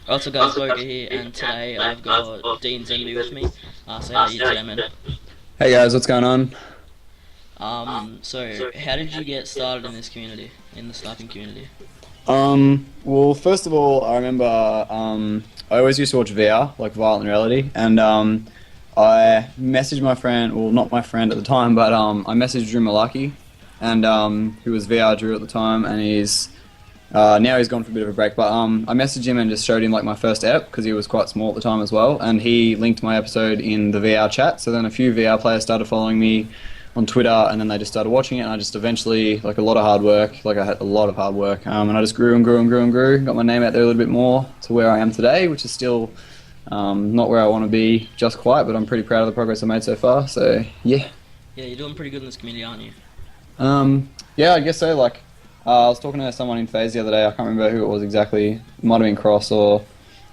Also guys, Boga here, and today I've got Dean Zenby with me. So how are you today, man? Hey guys, what's going on? So how did you get started in this community, in the sniping community? Well, first of all, I remember I always used to watch VR, like Violent Reality, and I messaged my friend, well, not my friend at the time, but I messaged Drew Malaki, and who was VR Drew at the time, and now he's gone for a bit of a break, but I messaged him and just showed him like my first ep because he was quite small at the time as well, and he linked my episode in the VR chat. So then a few VR players started following me on Twitter, and then they just started watching it, and I just eventually, like a lot of hard work, like I had a lot of hard work, and I just grew and grew and grew and grew, got my name out there a little bit more to where I am today, which is still not where I want to be just quite, but I'm pretty proud of the progress I made so far. So yeah. Yeah, you're doing pretty good in this community, aren't you? Yeah, I guess so. Like, I was talking to someone in FaZe the other day. I can't remember who it was exactly. It might have been Cross or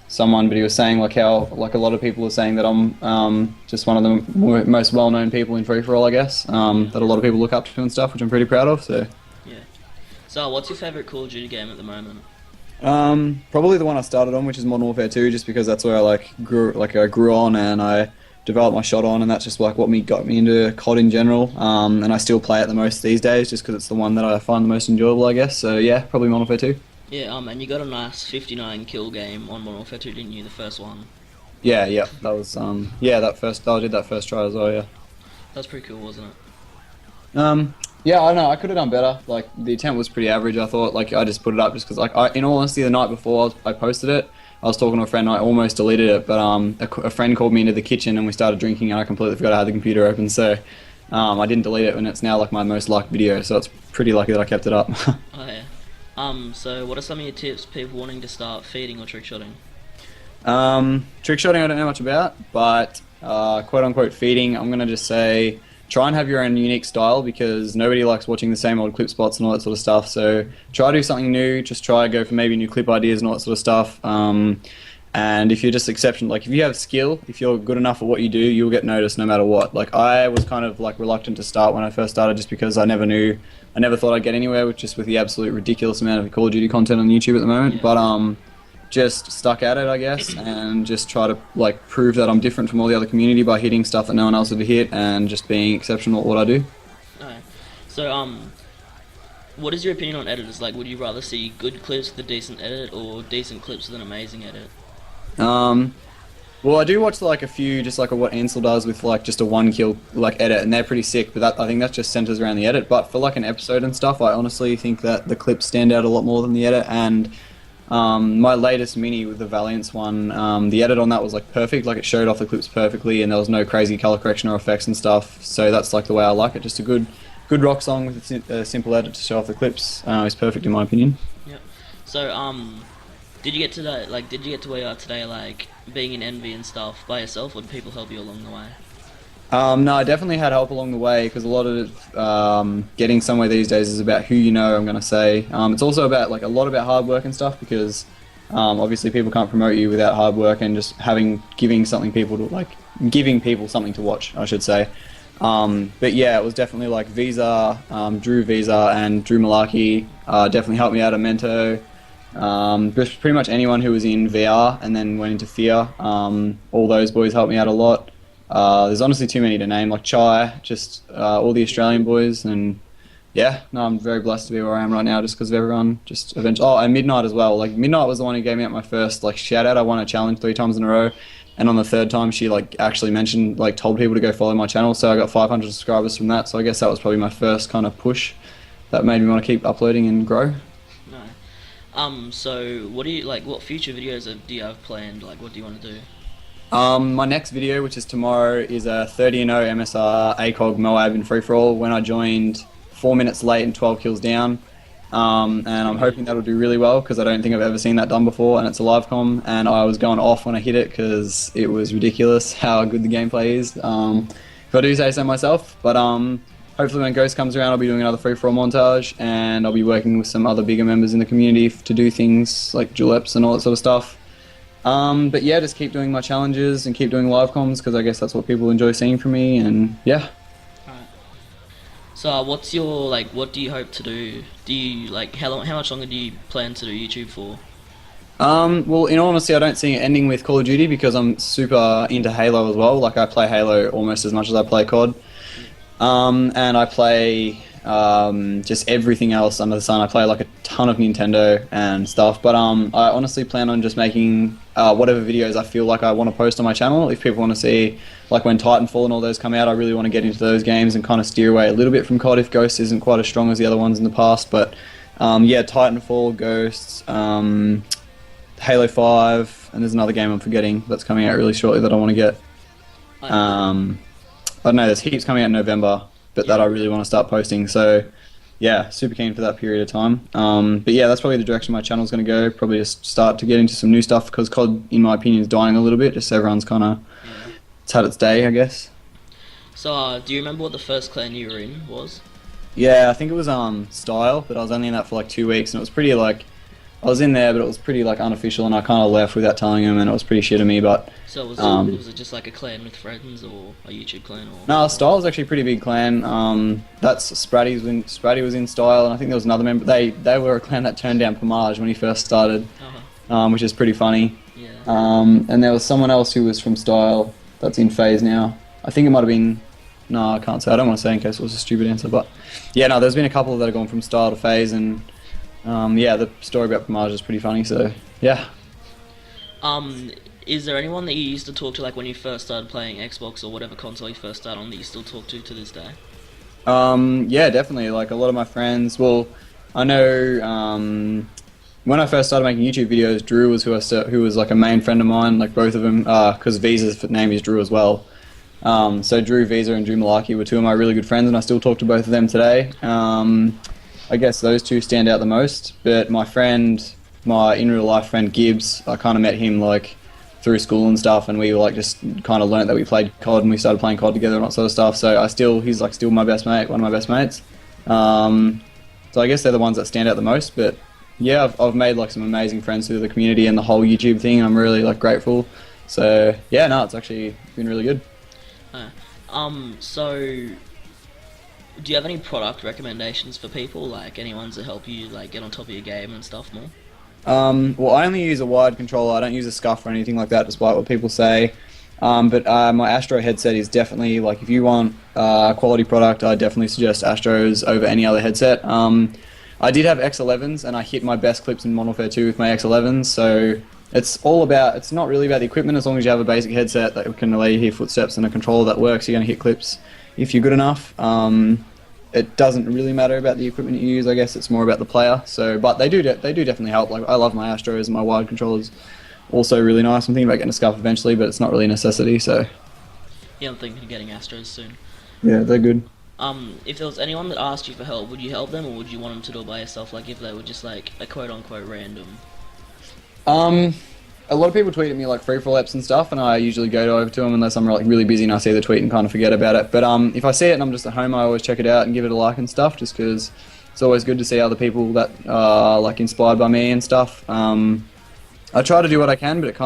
someone, but he was saying like how like a lot of people are saying that I'm just one of the most well-known people in free for all, I guess. Yeah. That a lot of people look up to and stuff, which I'm pretty proud of. So, Yeah. So what's your favourite Call of Duty game at the moment? probably the one I started on, which is Modern Warfare 2, just because that's where I grew on and I developed my shot on, and that's just like got me into COD in general. And I still play it the most these days, just because it's the one that I find the most enjoyable, I guess. So yeah, probably Modern Warfare 2. Yeah, and you got a nice 59 kill game on Modern Warfare 2, didn't you? The first one. Yeah, yeah, that was yeah, I did that first try as well, yeah. That's pretty cool, wasn't it? Yeah, I don't know. I could have done better. Like the attempt was pretty average. I thought. Like I just put it up just because. In all honesty, the night before I posted it, I was talking to a friend. And I almost deleted it, but a friend called me into the kitchen and we started drinking, and I completely forgot I had the computer open. So, I didn't delete it, and it's now like my most liked video. So it's pretty lucky that I kept it up. Oh yeah. So what are some of your tips for people wanting to start feeding or trick shotting? Trick shotting, I don't know much about, but quote unquote feeding, I'm gonna just say try and have your own unique style because nobody likes watching the same old clip spots and all that sort of stuff. So try to do something new. Just try to go for maybe new clip ideas and all that sort of stuff. And if you're just exceptional, like if you have skill, if you're good enough at what you do, you'll get noticed no matter what. Like I was kind of like reluctant to start when I first started just because I never thought I'd get anywhere with the absolute ridiculous amount of Call of Duty content on YouTube at the moment. Yeah. But just stuck at it, I guess, and just try to like prove that I'm different from all the other community by hitting stuff that no one else ever hit and just being exceptional at what I do. Okay. So what is your opinion on editors? Like, would you rather see good clips with a decent edit or decent clips with an amazing edit? Well, I do watch like a few, just like what Ansel does with like just a one kill like edit, and they're pretty sick. But I think that just centers around the edit. But for like an episode and stuff, I honestly think that the clips stand out a lot more than the edit. And my latest mini with the Valiance one, the edit on that was like perfect. Like it showed off the clips perfectly, and there was no crazy color correction or effects and stuff. So that's like the way I like it. Just a good rock song with a simple edit to show off the clips is perfect in my opinion. Yep. So did you get to that? Like, did you get to where you are today? Like being in envy and stuff by yourself, or did people help you along the way? No, I definitely had help along the way because a lot of getting somewhere these days is about who you know. I'm gonna say it's also about like a lot about hard work and stuff because obviously people can't promote you without hard work and just giving people something to watch, I should say. But yeah, it was definitely like Visa, Drew Visa, and Drew Malaki definitely helped me out. A Mento. Just pretty much anyone who was in VR and then went into Fear. All those boys helped me out a lot. There's honestly too many to name, like Chai, just all the Australian boys, and yeah, no, I'm very blessed to be where I am right now just because of everyone. Just eventually, oh, and Midnight as well. Like Midnight was the one who gave me out my first like shout out. I won a challenge 3 times in a row, and on the third time she like actually mentioned like told people to go follow my channel. So I got 500 subscribers from that. So I guess that was probably my first kind of push that made me want to keep uploading and grow. No. So what do you like? What future videos do you have planned? Like, what do you want to do? My next video, which is tomorrow, is a 30-0 MSR ACOG Moab in free-for-all when I joined 4 minutes late and 12 kills down. And I'm hoping that'll do really well because I don't think I've ever seen that done before, and it's a live com, and I was going off when I hit it because it was ridiculous how good the gameplay is, if I do say so myself. But hopefully when Ghost comes around I'll be doing another free-for-all montage, and I'll be working with some other bigger members in the community to do things like juleps and all that sort of stuff. But yeah, just keep doing my challenges and keep doing live comms because I guess that's what people enjoy seeing from me, and yeah. Alright. So what's your like? What do you hope to do? Do you like how much longer do you plan to do YouTube for? Well, in all honesty, I don't see it ending with Call of Duty because I'm super into Halo as well. Like I play Halo almost as much as I play COD. And I play just everything else under the sun. I play like a ton of Nintendo and stuff. But I honestly plan on just making whatever videos I feel like I want to post on my channel. If people want to see, like when Titanfall and all those come out, I really want to get into those games and kind of steer away a little bit from COD if Ghost isn't quite as strong as the other ones in the past. But yeah, Titanfall, Ghosts, Halo 5, and there's another game I'm forgetting that's coming out really shortly that I want to get. I don't know, there's heaps coming out in November, but that I really want to start posting. So, yeah, super keen for that period of time. But yeah, that's probably the direction my channel's going to go. Probably just start to get into some new stuff because COD, in my opinion, is dying a little bit. Just everyone's kind of, it's had its day, I guess. So, do you remember what the first clan you were in was? Yeah, I think it was Style, but I was only in that for like 2 weeks, and it was pretty like, I was in there, but it was pretty like unofficial, and I kind of left without telling him, and it was pretty shit of me. But so was it just like a clan with friends or a YouTube clan? Or no, Style was actually a pretty big clan. That's Spratty's when Spratty was in Style, and I think there was another member. They were a clan that turned down Pomage when he first started, which is pretty funny. Yeah. And there was someone else who was from Style that's in FaZe now. I think it might have been. No, I can't say. I don't want to say in case it was a stupid answer, but yeah, no, there's been a couple that have gone from Style to FaZe, and yeah, the story about Pomage is pretty funny. So yeah. Is there anyone that you used to talk to like when you first started playing Xbox or whatever console you first started on that you still talk to this day? Yeah, definitely. Like a lot of my friends. Well, I know when I first started making YouTube videos, Drew was who was like a main friend of mine. Like both of them, because Visa's name is Drew as well. So Drew Visa and Drew Malaki were two of my really good friends, and I still talk to both of them today. I guess those two stand out the most. But my friend, my in real life friend Gibbs, I kind of met him like through school and stuff, and we like just kind of learnt that we played COD and we started playing COD together and that sort of stuff. So he's like still my best mate, one of my best mates. So I guess they're the ones that stand out the most. But yeah, I've made like some amazing friends through the community and the whole YouTube thing, and I'm really like grateful. So yeah, no, it's actually been really good. So do you have any product recommendations for people, like any ones that help you like get on top of your game and stuff more? Well, I only use a wired controller. I don't use a scuff or anything like that, despite what people say. But my Astro headset is definitely, like, if you want a quality product, I definitely suggest Astros over any other headset. I did have X11s, and I hit my best clips in Modern Warfare 2 with my X11s, so it's not really about the equipment. As long as you have a basic headset that can allow you to hear footsteps and a controller that works, you're going to hit clips if you're good enough. It doesn't really matter about the equipment you use. I guess it's more about the player. So, but they do definitely help. Like I love my Astros and my wired controllers. Also really nice. I'm thinking about getting a scuff eventually, but it's not really a necessity. So Yeah, I'm thinking of getting Astros soon. yeah, they're good. If there was anyone that asked you for help, would you help them or would you want them to do it by yourself? Like if they were just like a quote unquote random. A lot of people tweet at me like free-for-all apps and stuff, and I usually go over to them unless I'm like really busy and I see the tweet and kind of forget about it. But if I see it and I'm just at home, I always check it out and give it a like and stuff, just because it's always good to see other people that are like inspired by me and stuff. I try to do what I can, but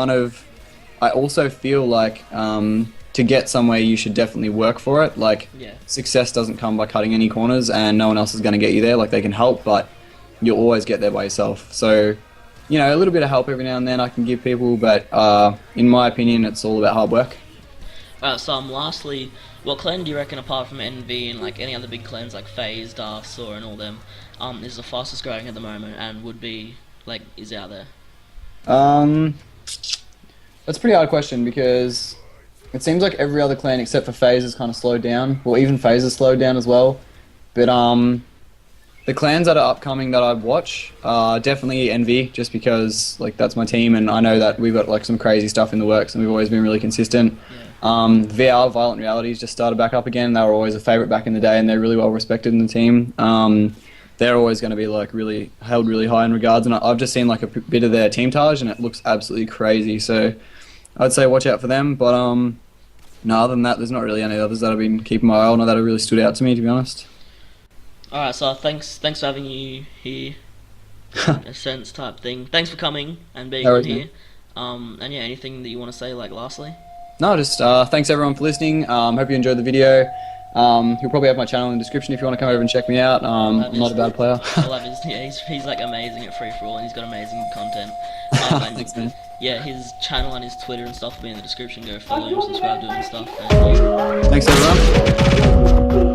I also feel like to get somewhere you should definitely work for it. Like success doesn't come by cutting any corners, and no one else is going to get you there. Like they can help, but you'll always get there by yourself. So you know, a little bit of help every now and then I can give people, but in my opinion, it's all about hard work. So lastly, what clan do you reckon, apart from NV and like any other big clans like FaZe, Dark, SoaR and all them, is the fastest growing at the moment and would be, like, is out there? That's a pretty hard question because it seems like every other clan except for FaZe has kind of slowed down. Well, even FaZe has slowed down as well. But the clans that are upcoming that I watch are definitely NV, just because like that's my team, and I know that we've got like some crazy stuff in the works, and we've always been really consistent. VR, Violent Realities, just started back up again. They were always a favourite back in the day, and they're really well respected in the team. They're always going to be like really held really high in regards, and I've just seen like a bit of their team Taj, and it looks absolutely crazy. So I'd say watch out for them. But no, other than that, there's not really any others that I've been keeping my eye on or that have really stood out to me, to be honest. Alright, so thanks for having you here. A sense type thing. Thanks for coming and being in here. And yeah, anything that you want to say, like, lastly? No, just thanks everyone for listening. Hope you enjoyed the video. He'll probably have my channel in the description if you want to come over and check me out. I'm not a bad player. I love his. Yeah, he's like amazing at free for all, and he's got amazing content. And Thanks, man. yeah, his channel and his Twitter and stuff will be in the description. Go follow him, subscribe to him and stuff. And, yeah. Thanks, everyone.